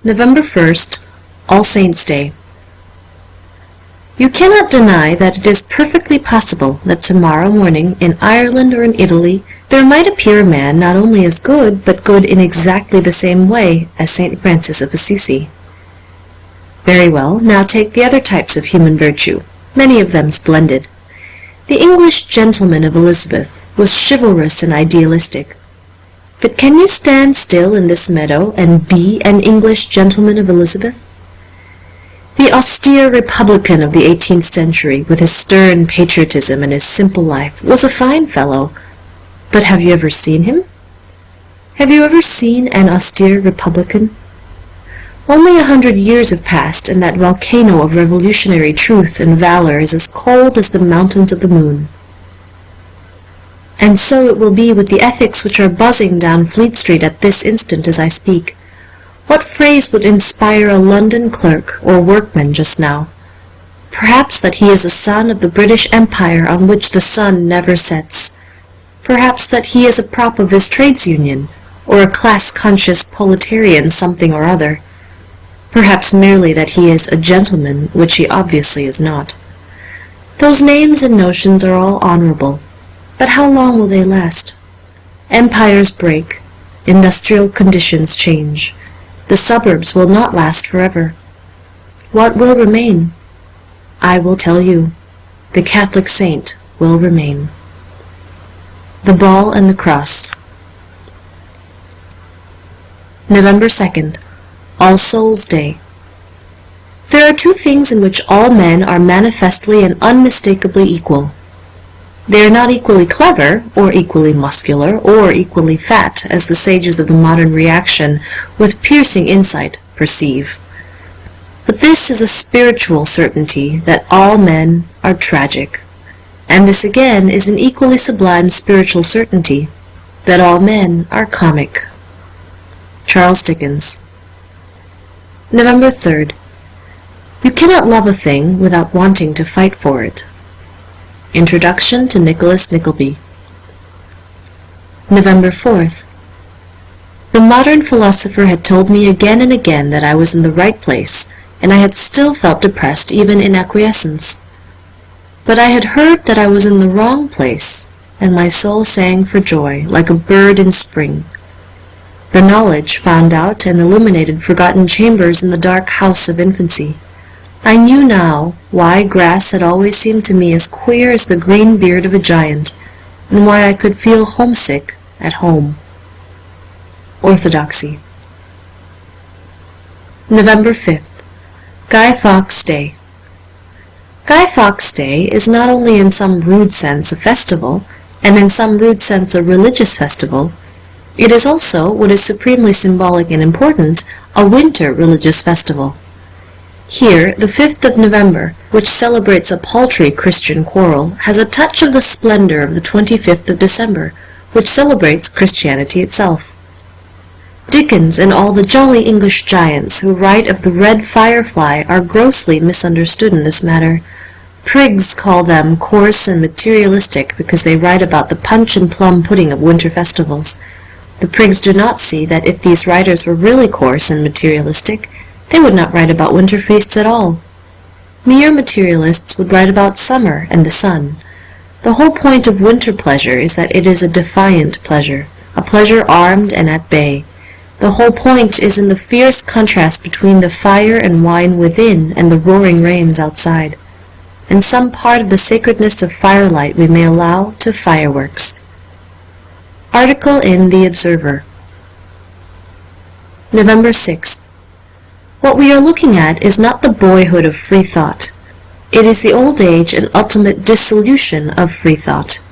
November 1st, All Saints' Day. You cannot deny that it is perfectly possible that tomorrow morning in Ireland or in Italy there might appear a man not only as good, but good in exactly the same way as St. Francis of Assisi. Very well, now take the other types of human virtue, many of them splendid. The English gentleman of Elizabeth was chivalrous and idealistic. But can you stand still in this meadow and be an English gentleman of Elizabeth? The austere republican of the 18th century, with his stern patriotism and his simple life, was a fine fellow. But have you ever seen him? Have you ever seen an austere republican? Only 100 years have passed, and that volcano of revolutionary truth and valor is as cold as the mountains of the moon. And so it will be with the ethics which are buzzing down Fleet Street at this instant as I speak. What phrase would inspire a London clerk or workman just now? Perhaps that he is a son of the British Empire on which the sun never sets. Perhaps that he is a prop of his trades union, or a class-conscious proletarian something or other. Perhaps merely that he is a gentleman, which he obviously is not. Those names and notions are all honorable, but how long will they last? Empires break, industrial conditions change. The suburbs will not last forever. What will remain? I will tell you. The Catholic saint will remain. The Ball and the Cross. November 2nd, All Souls' Day. There are two things in which all men are manifestly and unmistakably equal. They are not equally clever, or equally muscular, or equally fat, as the sages of the modern reaction, with piercing insight, perceive. But this is a spiritual certainty, that all men are tragic. And this again is an equally sublime spiritual certainty, that all men are comic. Charles Dickens. November 3rd. You cannot love a thing without wanting to fight for it. Introduction to Nicholas Nickleby. November 4th. The modern philosopher had told me again and again that I was in the right place, and I had still felt depressed even in acquiescence. But I had heard that I was in the wrong place, and my soul sang for joy, like a bird in spring. The knowledge found out and illuminated forgotten chambers in the dark house of infancy. I knew now why grass had always seemed to me as queer as the green beard of a giant, and why I could feel homesick at home. Orthodoxy. November 5th. Guy Fawkes' Day. Guy Fawkes' Day is not only in some rude sense a festival, and in some rude sense a religious festival, it is also, what is supremely symbolic and important, a winter religious festival. Here, the 5th of November, which celebrates a paltry Christian quarrel, has a touch of the splendor of the 25th of December, which celebrates Christianity itself. Dickens and all the jolly English giants who write of the red firefly are grossly misunderstood in this matter. Prigs call them coarse and materialistic because they write about the punch and plum pudding of winter festivals. The prigs do not see that if these writers were really coarse and materialistic, they would not write about winter feasts at all. Mere materialists would write about summer and the sun. The whole point of winter pleasure is that it is a defiant pleasure, a pleasure armed and at bay. The whole point is in the fierce contrast between the fire and wine within and the roaring rains outside. And some part of the sacredness of firelight we may allow to fireworks. Article in The Observer. November 6th. What we are looking at is not the boyhood of free thought. It is the old age and ultimate dissolution of free thought.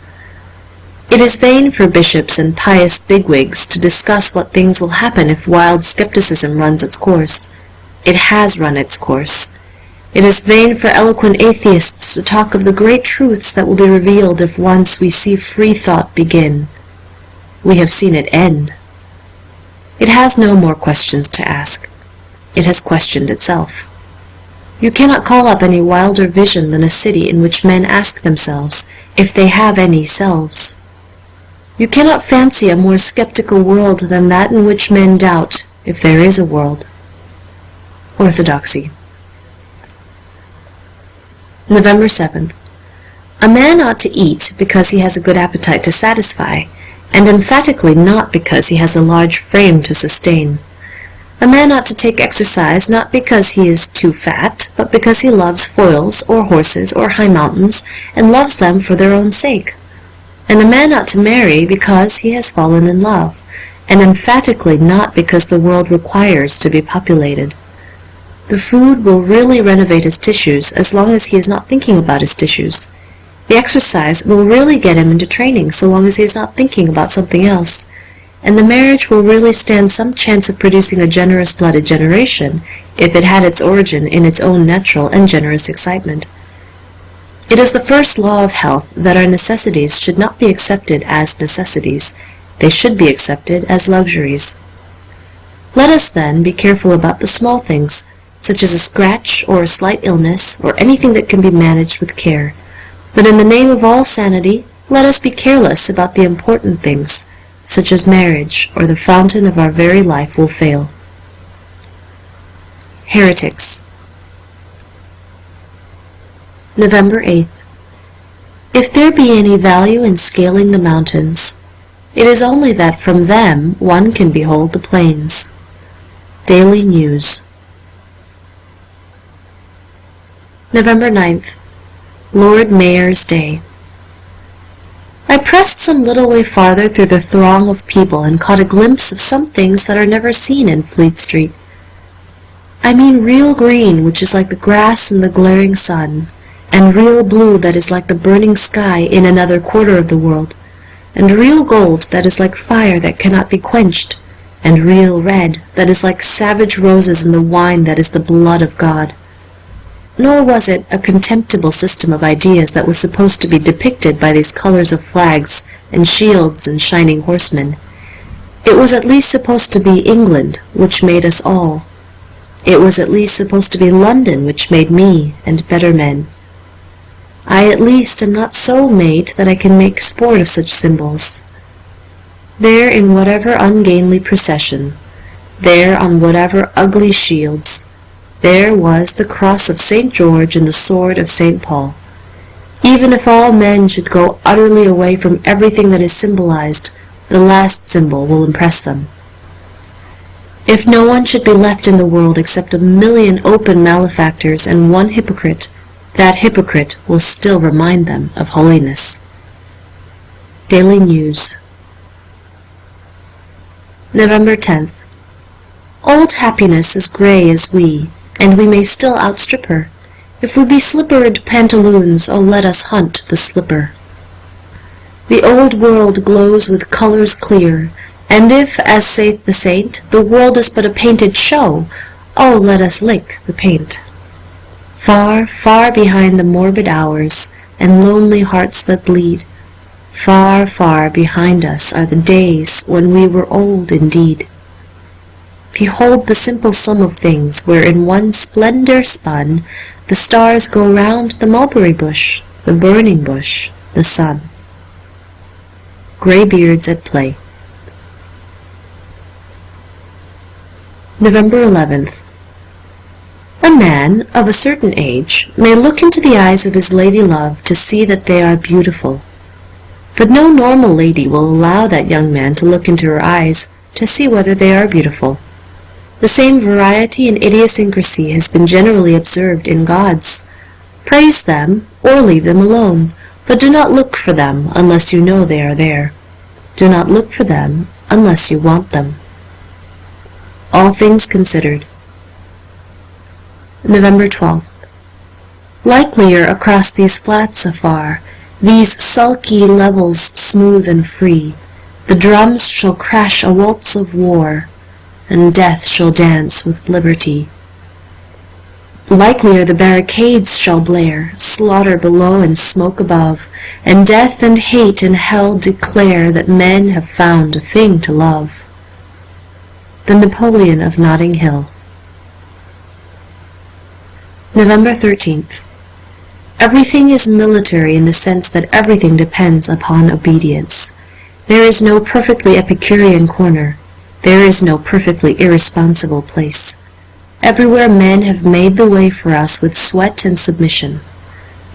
It is vain for bishops and pious bigwigs to discuss what things will happen if wild skepticism runs its course. It has run its course. It is vain for eloquent atheists to talk of the great truths that will be revealed if once we see free thought begin. We have seen it end. It has no more questions to ask. It has questioned itself. You cannot call up any wilder vision than a city in which men ask themselves, if they have any selves. You cannot fancy a more skeptical world than that in which men doubt, if there is a world. Orthodoxy. November 7th. A man ought to eat because he has a good appetite to satisfy, and emphatically not because he has a large frame to sustain. A man ought to take exercise not because he is too fat, but because he loves foils, or horses, or high mountains, and loves them for their own sake. And a man ought to marry because he has fallen in love, and emphatically not because the world requires to be populated. The food will really renovate his tissues as long as he is not thinking about his tissues. The exercise will really get him into training so long as he is not thinking about something else. And the marriage will really stand some chance of producing a generous-blooded generation if it had its origin in its own natural and generous excitement. It is the first law of health that our necessities should not be accepted as necessities. They should be accepted as luxuries. Let us, then, be careful about the small things, such as a scratch or a slight illness or anything that can be managed with care. But in the name of all sanity, let us be careless about the important things, such as marriage, or the fountain of our very life will fail. Heretics. November 8th. If there be any value in scaling the mountains, it is only that from them one can behold the plains. Daily News. November 9th. Lord Mayor's Day. I pressed some little way farther through the throng of people and caught a glimpse of some things that are never seen in Fleet Street. I mean real green, which is like the grass in the glaring sun, and real blue that is like the burning sky in another quarter of the world, and real gold that is like fire that cannot be quenched, and real red that is like savage roses in the wine that is the blood of God. Nor was it a contemptible system of ideas that was supposed to be depicted by these colors of flags and shields and shining horsemen. It was at least supposed to be England, which made us all. It was at least supposed to be London, which made me and better men. I at least am not so made that I can make sport of such symbols. There in whatever ungainly procession, there on whatever ugly shields, there was the cross of St. George and the sword of St. Paul. Even if all men should go utterly away from everything that is symbolized, the last symbol will impress them. If no one should be left in the world except 1,000,000 open malefactors and one hypocrite, that hypocrite will still remind them of holiness. Daily News. November 10th. Old happiness is grey as we, and we may still outstrip her. If we be slippered pantaloons, oh let us hunt the slipper. The old world glows with colours clear, and if, as saith the saint, the world is but a painted show, oh let us lick the paint. Far, far behind the morbid hours, and lonely hearts that bleed, far, far behind us are the days when we were old indeed. Behold the simple sum of things, where in one splendour spun, the stars go round the mulberry bush, the burning bush, the sun. Greybeards at Play. November 11th. A man of a certain age may look into the eyes of his lady-love to see that they are beautiful. But no normal lady will allow that young man to look into her eyes to see whether they are beautiful. The same variety and idiosyncrasy has been generally observed in gods. Praise them, or leave them alone, but do not look for them unless you know they are there. Do not look for them unless you want them. All Things Considered. November 12th. Likelier across these flats afar, these sulky levels smooth and free, the drums shall crash a waltz of war, and death shall dance with liberty. Likelier the barricades shall blare, slaughter below and smoke above, and death and hate and hell declare that men have found a thing to love. The Napoleon of Notting Hill. November 13th. Everything is military in the sense that everything depends upon obedience. There is no perfectly Epicurean corner. There is no perfectly irresponsible place. Everywhere men have made the way for us with sweat and submission.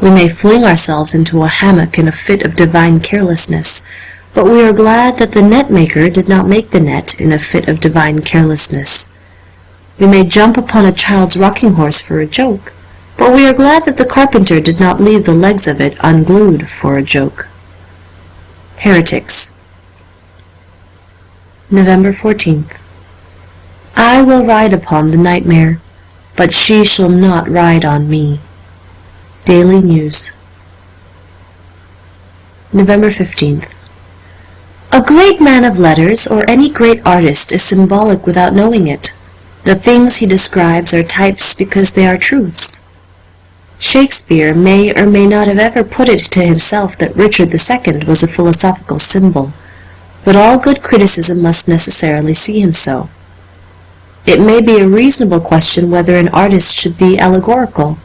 We may fling ourselves into a hammock in a fit of divine carelessness, but we are glad that the net-maker did not make the net in a fit of divine carelessness. We may jump upon a child's rocking horse for a joke, but we are glad that the carpenter did not leave the legs of it unglued for a joke. Heretics. November 14th. I will ride upon the nightmare, but she shall not ride on me. Daily News. November 15th. A great man of letters or any great artist is symbolic without knowing it. The things he describes are types because they are truths. Shakespeare may or may not have ever put it to himself that Richard II was a philosophical symbol, but all good criticism must necessarily see him so. It may be a reasonable question whether an artist should be allegorical.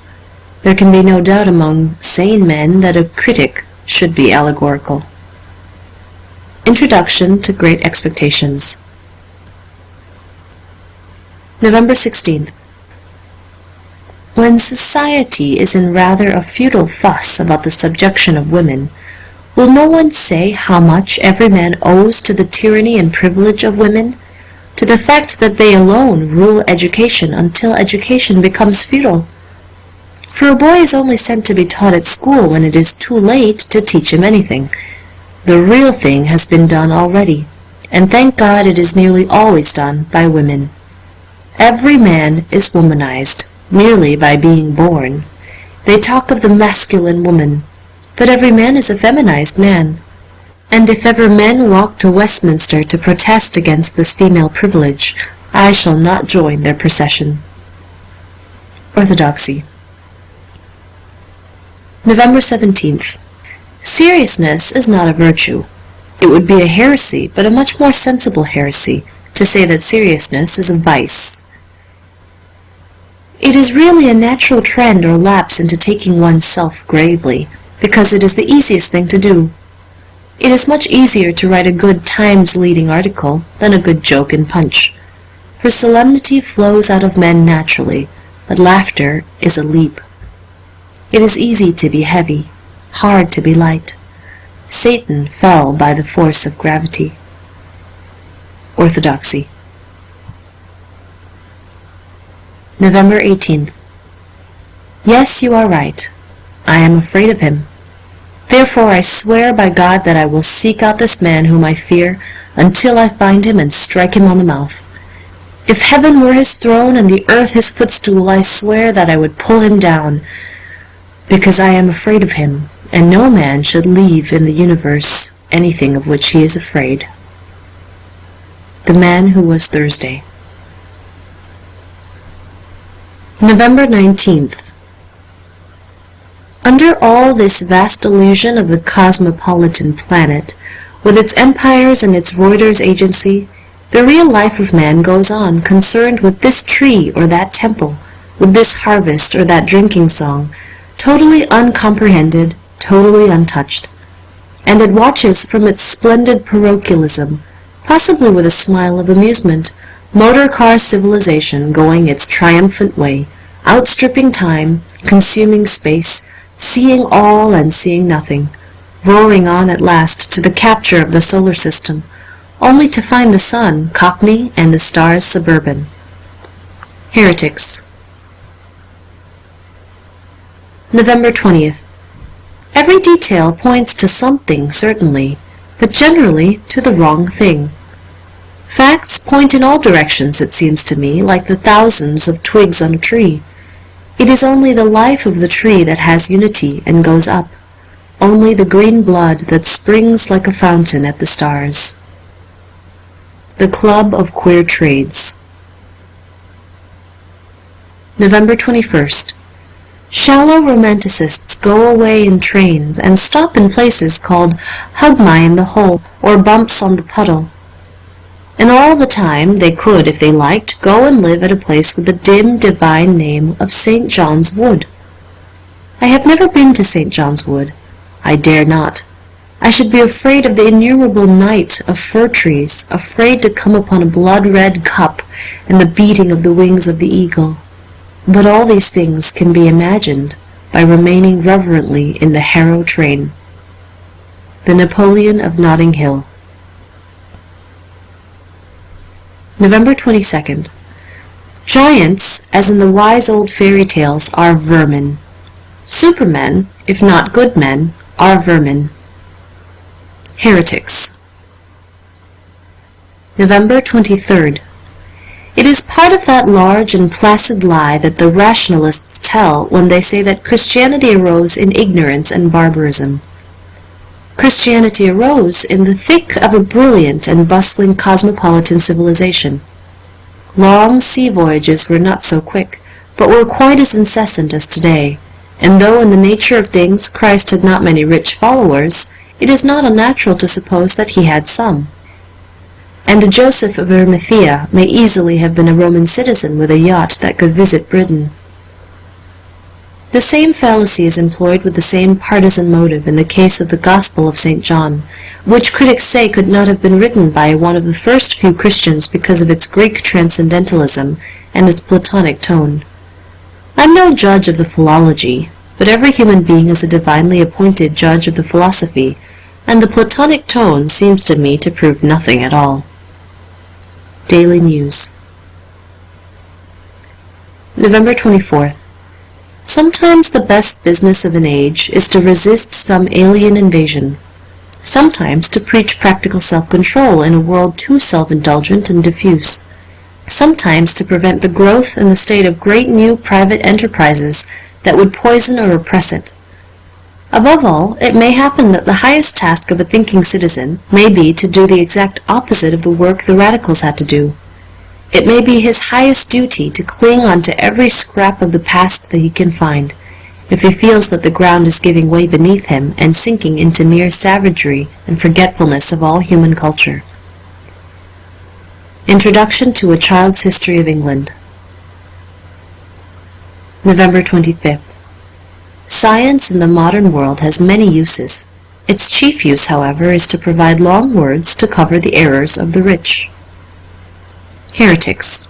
There can be no doubt among sane men that a critic should be allegorical. Introduction to Great Expectations. November 16th. When society is in rather a futile fuss about the subjection of women, will no one say how much every man owes to the tyranny and privilege of women, to the fact that they alone rule education until education becomes futile? For a boy is only sent to be taught at school when it is too late to teach him anything. The real thing has been done already, and thank God it is nearly always done by women. Every man is womanized, merely by being born. They talk of the masculine woman, but every man is a feminized man. And if ever men walk to Westminster to protest against this female privilege, I shall not join their procession. Orthodoxy. November 17th. Seriousness is not a virtue. It would be a heresy, but a much more sensible heresy, to say that seriousness is a vice. It is really a natural trend or lapse into taking oneself gravely, because it is the easiest thing to do. It is much easier to write a good Times leading article than a good joke in Punch, for solemnity flows out of men naturally, but laughter is a leap. It is easy to be heavy, hard to be light. Satan fell by the force of gravity. Orthodoxy. November 18th. Yes, you are right. I am afraid of him. Therefore I swear by God that I will seek out this man whom I fear until I find him and strike him on the mouth. If heaven were his throne and the earth his footstool, I swear that I would pull him down, because I am afraid of him, and no man should leave in the universe anything of which he is afraid. The Man Who Was Thursday. November 19th. Under all this vast illusion of the cosmopolitan planet, with its empires and its Reuters agency, the real life of man goes on, concerned with this tree or that temple, with this harvest or that drinking song, totally uncomprehended, totally untouched. And it watches from its splendid parochialism, possibly with a smile of amusement, motor-car civilization going its triumphant way, outstripping time, consuming space, seeing all and seeing nothing, roaring on at last to the capture of the solar system, only to find the sun cockney and the stars suburban. Heretics. November 20th. Every detail points to something, certainly, but generally to the wrong thing. Facts point in all directions, it seems to me, like the thousands of twigs on a tree. It is only the life of the tree that has unity and goes up, only the green blood that springs like a fountain at the stars. The Club of Queer Trades. November 21st. Shallow romanticists go away in trains and stop in places called Hugmy in the Hole or Bumps on the Puddle. And all the time they could, if they liked, go and live at a place with the dim, divine name of St. John's Wood. I have never been to St. John's Wood. I dare not. I should be afraid of the innumerable night of fir trees, afraid to come upon a blood-red cup and the beating of the wings of the eagle. But all these things can be imagined by remaining reverently in the Harrow train. The Napoleon of Notting Hill. November 22nd. Giants, as in the wise old fairy tales, are vermin. Supermen, if not good men, are vermin. Heretics. November 23rd. It is part of that large and placid lie that the rationalists tell when they say that Christianity arose in ignorance and barbarism. Christianity arose in the thick of a brilliant and bustling cosmopolitan civilization. Long sea voyages were not so quick, but were quite as incessant as today, and though in the nature of things Christ had not many rich followers, it is not unnatural to suppose that he had some. And Joseph of Arimathea may easily have been a Roman citizen with a yacht that could visit Britain. The same fallacy is employed with the same partisan motive in the case of the Gospel of St. John, which critics say could not have been written by one of the first few Christians because of its Greek transcendentalism and its Platonic tone. I am no judge of the philology, but every human being is a divinely appointed judge of the philosophy, and the Platonic tone seems to me to prove nothing at all. Daily News. November 24th. Sometimes the best business of an age is to resist some alien invasion, sometimes to preach practical self-control in a world too self-indulgent and diffuse, sometimes to prevent the growth and the state of great new private enterprises that would poison or oppress it. Above all, it may happen that the highest task of a thinking citizen may be to do the exact opposite of the work the radicals had to do. It may be his highest duty to cling on to every scrap of the past that he can find, if he feels that the ground is giving way beneath him and sinking into mere savagery and forgetfulness of all human culture. Introduction to A Child's History of England. November 25th. Science in the modern world has many uses. Its chief use, however, is to provide long words to cover the errors of the rich. Heretics.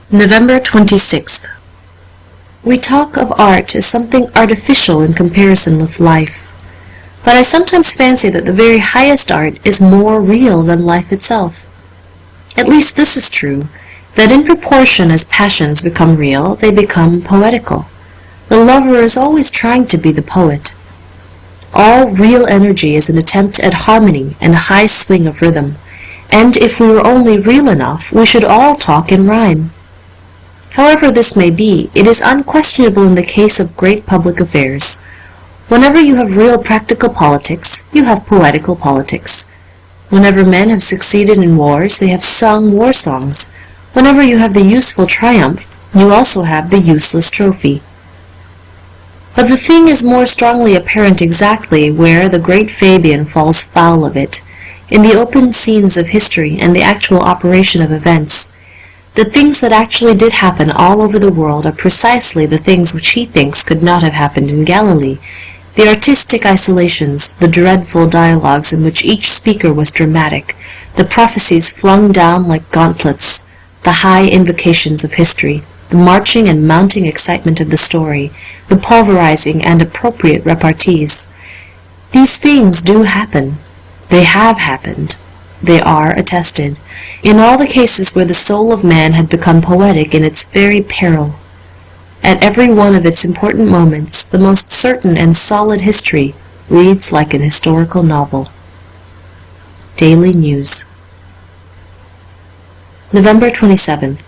November 26th. We talk of art as something artificial in comparison with life, but I sometimes fancy that the very highest art is more real than life itself. At least this is true, that in proportion as passions become real, they become poetical. The lover is always trying to be the poet. All real energy is an attempt at harmony and a high swing of rhythm, and if we were only real enough, we should all talk in rhyme. However this may be, it is unquestionable in the case of great public affairs. Whenever you have real practical politics, you have poetical politics. Whenever men have succeeded in wars, they have sung war songs. Whenever you have the useful triumph, you also have the useless trophy. But the thing is more strongly apparent exactly where the great Fabian falls foul of it, in the open scenes of history and the actual operation of events. The things that actually did happen all over the world are precisely the things which he thinks could not have happened in Galilee. The artistic isolations, the dreadful dialogues in which each speaker was dramatic, the prophecies flung down like gauntlets, the high invocations of history, the marching and mounting excitement of the story, the pulverizing and appropriate repartees. These things do happen. They have happened. They are attested, in all the cases where the soul of man had become poetic in its very peril. At every one of its important moments, the most certain and solid history reads like an historical novel. Daily News. November 27th.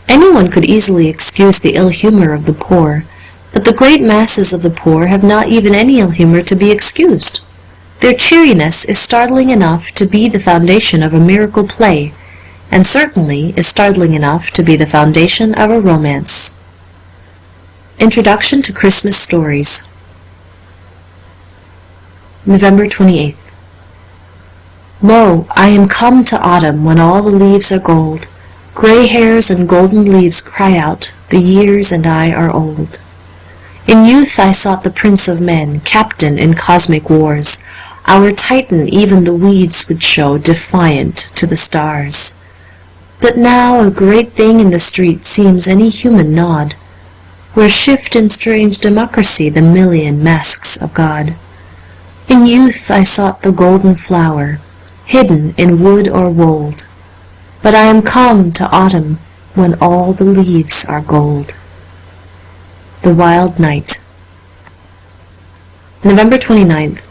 Anyone could easily excuse the ill humor of the poor, but the great masses of the poor have not even any ill humor to be excused. Their cheeriness is startling enough to be the foundation of a miracle play, and certainly is startling enough to be the foundation of a romance. Introduction to Christmas Stories. November 28th. Lo, I am come to autumn when all the leaves are gold. Gray hairs and golden leaves cry out, the years and I are old. In youth I sought the Prince of Men, captain in cosmic wars. Our Titan even the weeds would show defiant to the stars. But now a great thing in the street seems any human nod, where shift in strange democracy the million masks of God. In youth I sought the golden flower, hidden in wood or wold, but I am come to autumn when all the leaves are gold. The Wild Knight. November 29th.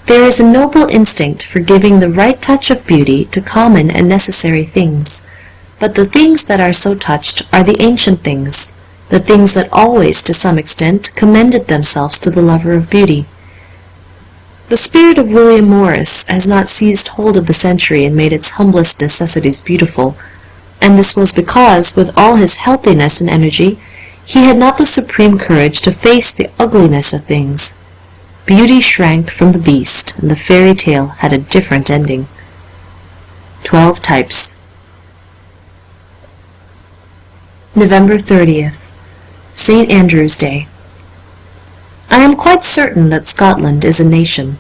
There is a noble instinct for giving the right touch of beauty to common and necessary things, but the things that are so touched are the ancient things, the things that always, to some extent, commended themselves to the lover of beauty. The spirit of William Morris has not seized hold of the century and made its humblest necessities beautiful, and this was because, with all his healthiness and energy, he had not the supreme courage to face the ugliness of things. Beauty shrank from the beast, and the fairy tale had a different ending. 12 Types. November 30th. St. Andrew's Day. I am quite certain that Scotland is a nation.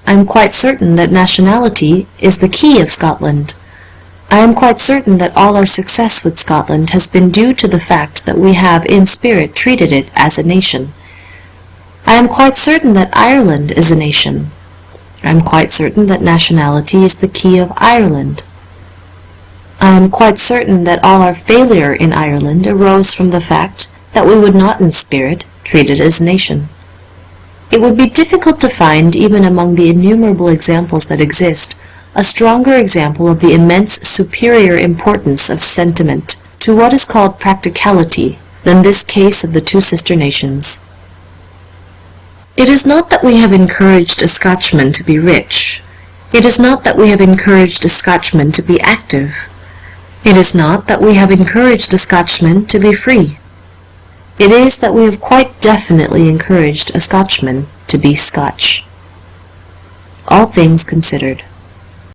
I am quite certain that nationality is the key of Scotland. I am quite certain that all our success with Scotland has been due to the fact that we have in spirit treated it as a nation. I am quite certain that Ireland is a nation. I am quite certain that nationality is the key of Ireland. I am quite certain that all our failure in Ireland arose from the fact that we would not in spirit treat it as a nation. It would be difficult to find, even among the innumerable examples that exist, a stronger example of the immense superior importance of sentiment to what is called practicality than this case of the two sister nations. It is not that we have encouraged a Scotchman to be rich. It is not that we have encouraged a Scotchman to be active. It is not that we have encouraged a Scotchman to be free. It is that we have quite definitely encouraged a Scotchman to be Scotch. All things considered.